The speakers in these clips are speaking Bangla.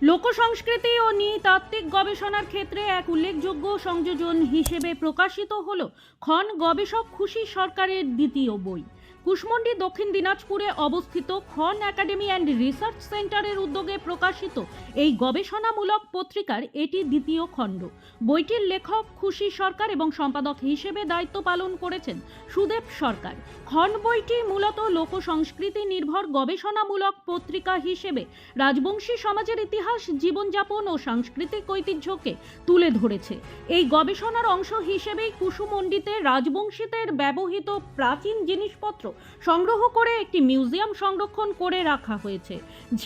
লোকসংস্কৃতি ও নৃতাত্ত্বিক গবেষণার ক্ষেত্রে এক উল্লেখযোগ্য সংযোজন হিসেবে প্রকাশিত হল খন গবেষক খুশি সরকারের দ্বিতীয় বই। কুশমন্ডি, দক্ষিণ দিনাজপুরে অবস্থিত খন একাডেমি অ্যান্ড রিসার্চ সেন্টারের উদ্যোগে প্রকাশিত এই গবেষণামূলক পত্রিকার এটি দ্বিতীয় খণ্ড। বইটির লেখক খুশি সরকার এবং সম্পাদক হিসেবে দায়িত্ব পালন করেছেন সুদেব সরকার। খন বইটি মূলত লোকসংস্কৃতি নির্ভর গবেষণামূলক পত্রিকা হিসেবে রাজবংশী সমাজের ইতিহাস, জীবনযাপন ও সাংস্কৃতিক ঐতিহ্যকে তুলে ধরেছে। এই গবেষণার অংশ হিসেবেই কুশমন্ডিতে রাজবংশীদের ব্যবহৃত প্রাচীন জিনিসপত্র সংগ্রহ করে একটি মিউজিয়াম সংরক্ষণ করে রাখা হয়েছে।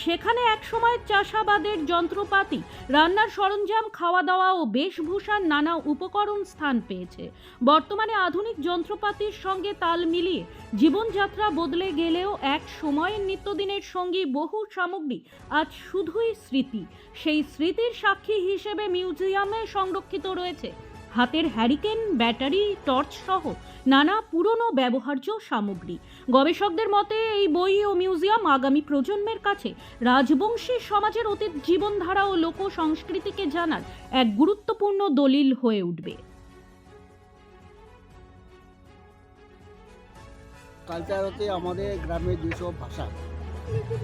সেখানে একসময় চাষাবাদের যন্ত্রপাতি, রান্নার সরঞ্জাম, খাওয়া দাওয়া ও বেশভূষার নানা উপকরণ স্থান পেয়েছে। বর্তমানে আধুনিক যন্ত্রপাতির সঙ্গে তাল মিলিয়ে জীবনযাত্রা বদলে গেলেও এক সময়ের নিত্যদিনের সঙ্গী বহু সামগ্রী আজ শুধুই স্মৃতি। সেই স্মৃতির সাক্ষী হিসেবে মিউজিয়ামে সংরক্ষিত রয়েছে হাতের হ্যারিকেন, ব্যাটারি, টর্চ সহ নানা পুরনো ব্যবহার্য সামগ্রী। গবেষকদের মতে এই বই ও মিউজিয়াম আগামী প্রজন্মের কাছে রাজবংশী সমাজের অতীত জীবনধারা ও লোক সংস্কৃতিকে জানার এক গুরুত্বপূর্ণ দলিল হয়ে উঠবে। কালচার হচ্ছে আমাদের গ্রামের যেসব ভাষা,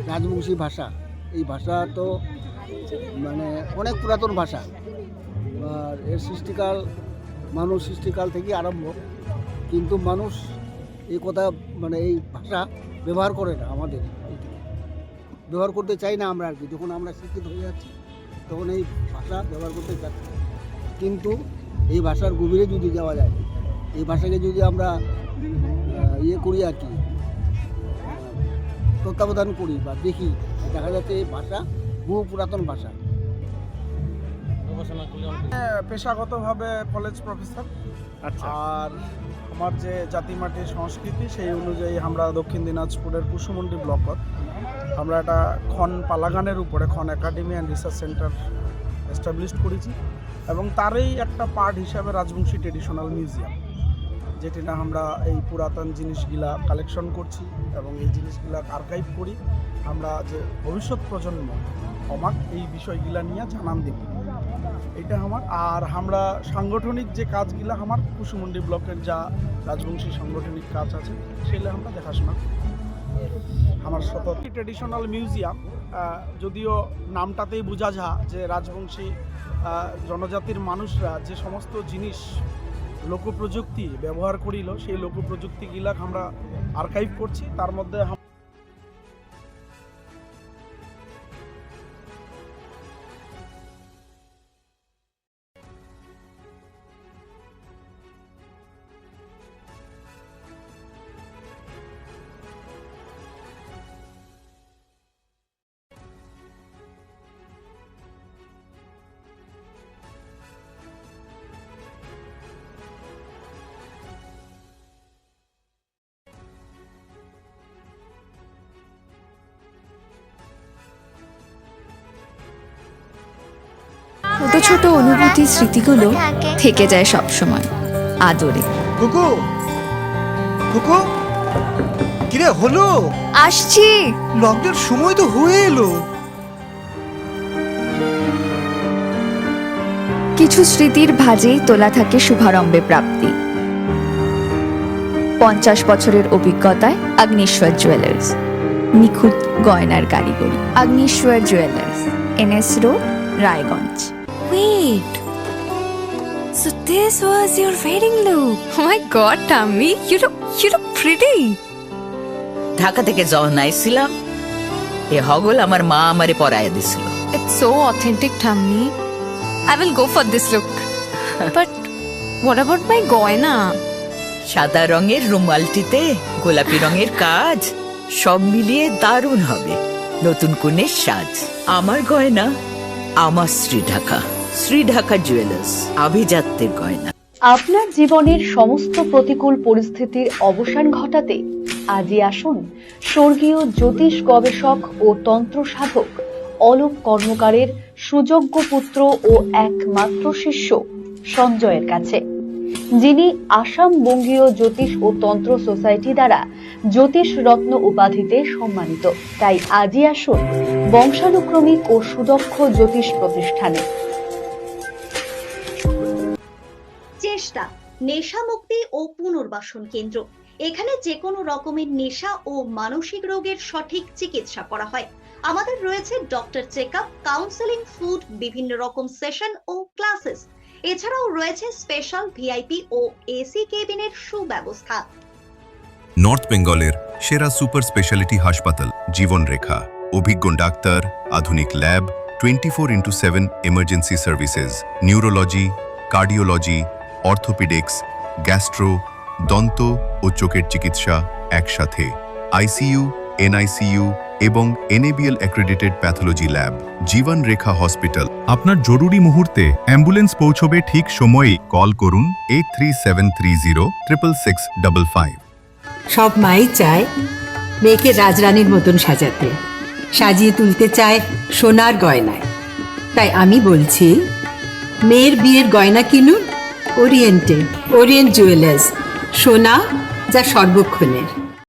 রাজবংশী ভাষা, এই ভাষা তো মানে অনেক পুরাতন ভাষা। আর এর সৃষ্টিকাল মানুষ সৃষ্টিকাল থেকে আরম্ভ, কিন্তু মানুষ এই কথা মানে এই ভাষা ব্যবহার করে না, আমাদের ব্যবহার করতে চাই না আমরা আর কি। যখন আমরা শিক্ষিত হয়ে যাচ্ছি তখন এই ভাষা ব্যবহার করতে চাচ্ছি, কিন্তু এই ভাষার গভীরে যদি যাওয়া যায়, এই ভাষাকে যদি আমরা করি আর কি, তত্ত্বাবধান করি বা দেখি, দেখা যাচ্ছে এই ভাষা বহু পুরাতন ভাষা। পেশাগতভাবে কলেজ প্রফেসর। আচ্ছা, আর আমার যে জাতিমাটির সংস্কৃতি সেই অনুযায়ী আমরা দক্ষিণ দিনাজপুরের কুশমন্ডি ব্লকত আমরা একটা খন পালাগানের উপরে খন academy and research centre establish করেছি, এবং তারই একটা পার্ট হিসাবে রাজবংশী ট্রেডিশনাল মিউজিয়াম, যেটা আমরা এই পুরাতন জিনিসগুলা কালেকশন করছি এবং এই জিনিসগুলা আর্কাইভ করি, আমরা যে ভবিষ্যৎ প্রজন্ম আমাক এই বিষয়গুলা নিয়ে জানান দিব, এটা আমার। আর আমরা সাংগঠনিক যে কাজগুলা আমার কুশমন্ডি ব্লকের যা রাজবংশী সাংগঠনিক কাজ আছে সেগুলো আমরা দেখাশোনা করি। আমার সতত ট্রেডিশনাল মিউজিয়াম, যদিও নামটাতেই বোঝা যায় যে রাজবংশী জনজাতির মানুষরা যে সমস্ত জিনিস লোকপ্রযুক্তি ব্যবহার করিল, সেই লোকপ্রযুক্তিগুলা আমরা আর্কাইভ করছি। তার মধ্যে ছোট ছোট অনুভূতি, স্মৃতিগুলো থেকে যায় সব সময় আদরে। কুকু কুকু, কিরে হলো? আসছি। লকডাউন সময় তো হয়ে এলো। কিছু স্মৃতির ভাজেই তোলা থাকে শুভারম্ভে প্রাপ্তি। 50 বছরের অভিজ্ঞতায় আগ্নেশ্বর জুয়েলার্স, নিখুঁত গয়নার কারিগরি। Agneshwar jewellers, NS road, Raiganj. Wait, so this was your wedding look? Oh my god, Tammy, you look pretty. Dhaka থেকে যখন আইছিলাম এ হগল আমার মা আমারে পরায় দিছিল। It's so authentic, Tammy. I will go for this look. But what about my goina? সাদা রঙের রুমালটিতে গোলাপি রঙের কাজ, সব মিলিয়ে দারুণ হবে নতুন কনের সাজ। আমার গয়না আমার শ্রী ঢাকা জুয়েলার্স, আভিজাত্যের গয়না। আপনার জীবনের সমস্ত প্রতিকূল পরিস্থিতির অবসান ঘটাতে আজই আসুন স্বর্গীয় জ্যোতিষ গবেষক ও তন্ত্র সাধক অলোক কর্মকারের সুযোগ্য পুত্র ও একমাত্র শিষ্য সঞ্জয়ের কাছে, যিনি আসাম বঙ্গীয় জ্যোতিষ ও তন্ত্র সোসাইটি দ্বারা জ্যোতিষ রত্ন উপাধিতে সম্মানিত। তাই আজই আসুন বংশানুক্রমিক ও সুদক্ষ জ্যোতিষ প্রতিষ্ঠানে। চেষ্টা নেশা মুক্তি ও পুনর্বাসন কেন্দ্র। এখানে যে কোনো রকমের নেশা ও মানসিক রোগের সঠিক চিকিৎসা করা হয়। আমাদের রয়েছে ডক্টর চেকআপ, কাউন্সেলিং, ফুড, বিভিন্ন রকম সেশন ও ক্লাসেস। এছাড়াও রয়েছে স্পেশাল ভিআইপি ও এসি কেবিনের সুব্যবস্থা। নর্থ বেঙ্গলের সেরা সুপার স্পেশালিটি হাসপাতাল জীবনরেখা, অভিজ্ঞ ডাক্তার, আধুনিক lab, 24x7 emergency services, neurology, cardiology, orthopaedics, gastro, দন্ত ও চোখের চিকিৎসা একসাথে, আইসিইউ, এনআইসিইউ এবং এনএবিএল অ্যাক্রেডিটেড প্যাথোলজি ল্যাব। জীবন রেখা হসপিটাল। আপনার জরুরি মুহূর্তে অ্যাম্বুলেন্স পৌঁছবে ঠিক সময়েই। কল করুন 8373066655। সব মাই চায় মেয়েকে রাজরানীর মতন সাজাতে, সাজিয়ে তুলতে চায় সোনার গয়নায়। তাই আমি বলছি, মেয়ের বিয়ের গয়না কিনুন ওরিয়েন্টে, ওরিয়েন্ট জুয়েলার্স, সোনা যা সর্বক্ষণের।